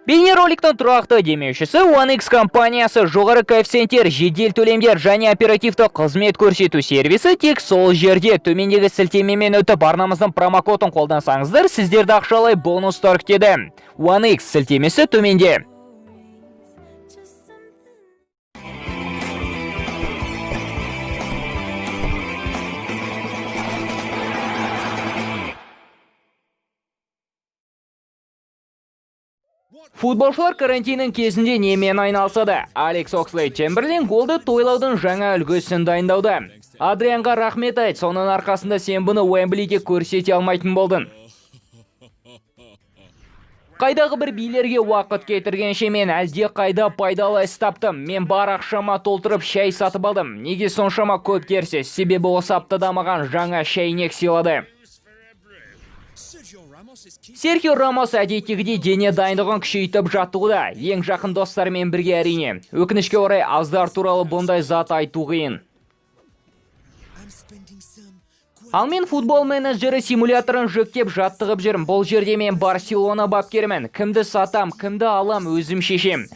Бейнероликтің тұрақты демеушісі One X компаниясы жоғары коэффициенттер, жедел төлемдер және оперативті қызмет көрсету сервисі тек сол жерде. Төмендегі сілтемемен өтіп арнамыздың промокодын қолдансаңыздар, сіздерді ақшалай бонустар күтеді. One X сілтемесі төменде. Футболшылар карантиннің кезінде немен айналысады? Алекс Окслейд-Чемберлен голды тойлаудың жаңа үлгісін дайындауда. Адрианға рахмет айт, соның арқасында сен бұны Уэмблиде көрсете алмайтын болдың. Қайдағы бір билерге уақыт кетіргенше мен әлде қайда пайдалы іс таптым. Мен бар ақшама толтырып шай сатып алдым. Неге соншама көп дерсіз? Себебі осы аптада маған жаңа шайнек сыйлады. Серхио Рамос әдеттегідей дене дайындығын күшейтіп жаттығуда. Ең жақын достарымен бірге әрине. Өкінішке орай аздар туралы бұндай зат айту қиын. Ал мен футбол менеджері симуляторын жүктеп жаттығып жүрмін. Бұл жерде мен Барселона бапкерімін. Кімді сатам, кімді алам, өзім шешем.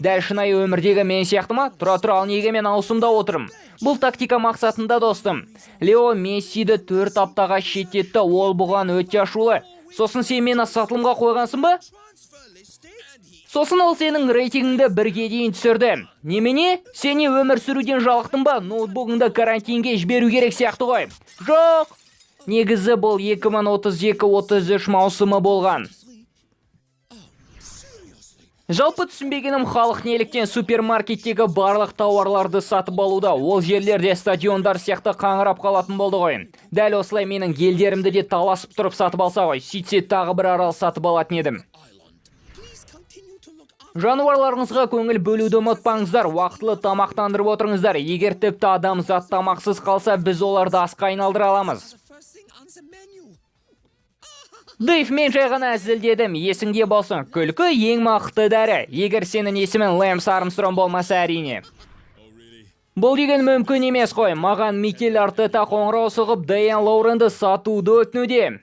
Дәл шынайы өмірдегі мен сияқты ма? Тұра-тұра, ал неге мен аусымда отырым? Бұл тактика мақсатында достым. Лео Мессиді 4 аптаға шеттетті, ол бұған өте ашулы. Сосын сен мені сатылымға қойғансың ба? Сосын ол сенің рейтингіңді бірге дейін түсірді. Немене? Сені өмір сүруден жалықтың ба? Ноутбугыңды карантинге жіберу керек сияқты ғой. Жоқ! Негізі бұл 2032-33 маусымы болған. Жалпы түсінбегенім халық неліктен супермаркеттегі барлық тауарларды сатып алуда. Ол жерлерде стадиондар сияқты қаңырап қалатын болды ғой. Дәл осылай менің елдерімді де таласып тұрып сатып алса ғой. Сөйтсе тағы бір арал сатып алатын едім. Жануарларыңызға көңіл бөлуді ұмытпаңыздар, уақытылы тамақтандырып отырыңыздар. Егер тіпті адамзат тамақсыз қалса, біз оларды асқа айналдыра аламыз. Дэйв, мен жай ғана әзілдедім, есіңде болсын, күлкі ең мықты дәрі. Егер сенің есімін Лэнс Армстронг болмаса әрине. Бұл деген мүмкін емес қой. Маған Микель Артета қоңырау соғып Дэйан Лоуренді сатуды өтінуде.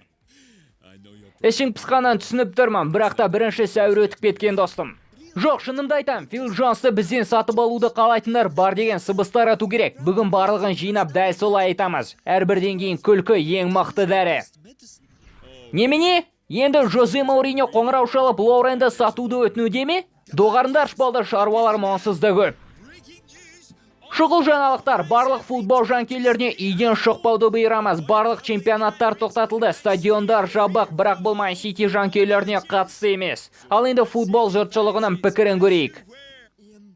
Ішің пысқаннан түсініп тұрмын, бірақ та 1 сәуір өтіп кеткен достым. Жоқ, шынымды айтам, Фил Джонсты бізден сатып алуды қалайтындар бар деген сыбыстар ату керек. Бүгін барлығын жинап дәл солай айтамыз. Әрбірден кейін күлкі ең мықты дәрі. Немене? Енді Жозе Мауриньо қоңырау шалып Лоуренді сатуды өтінуде ме? Доғарындар шпалды шаруалар монсызды көп. Шұғыл жаңалықтар, барлық футбол жанкелеріне үйден шықпауды бұйырамыз. Барлық чемпионаттар тоқтатылды, стадиондар жабық, бірақ бұл Ман Сити жанкелеріне қатысты емес. Ал енді футбол жұртшылығының пікірін көрейік.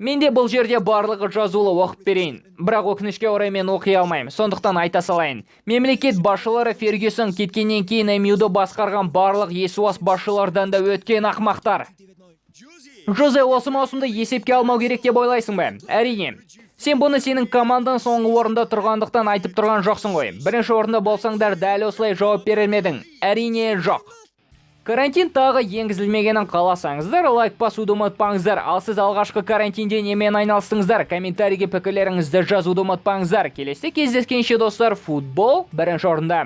Менде бұл жерде барлығы жазулы оқып берейін. Бірақ өкінішке орай мен оқи алмаймын. Сондықтан айта салайын. Мемлекет басшылары Фергюсон кеткеннен кейін MU-ды басқарған барлық есуас басшылардан да өткен ақмақтар. Жозе, осы маусымды есепке алмау керек деп ойлайсың ба? Әрине. Сен бұны сенің командан соңғы орында тұрғандықтан айтып тұрған жоқсың ғой. Бірінші орында болсаңдар дәл осылай жауап берілмедің. Әрине жоқ. Карантин тағы енгізілмегенін қаласаңыздар, лайк басуды ұмытпаңыздар. Ал сіз алғашқы карантинде немен айналыстыңыздар? Комментарийге пікірлеріңізді жазуды ұмытпаңыздар. Келесі кездескенше достар, футбол бірінші орында.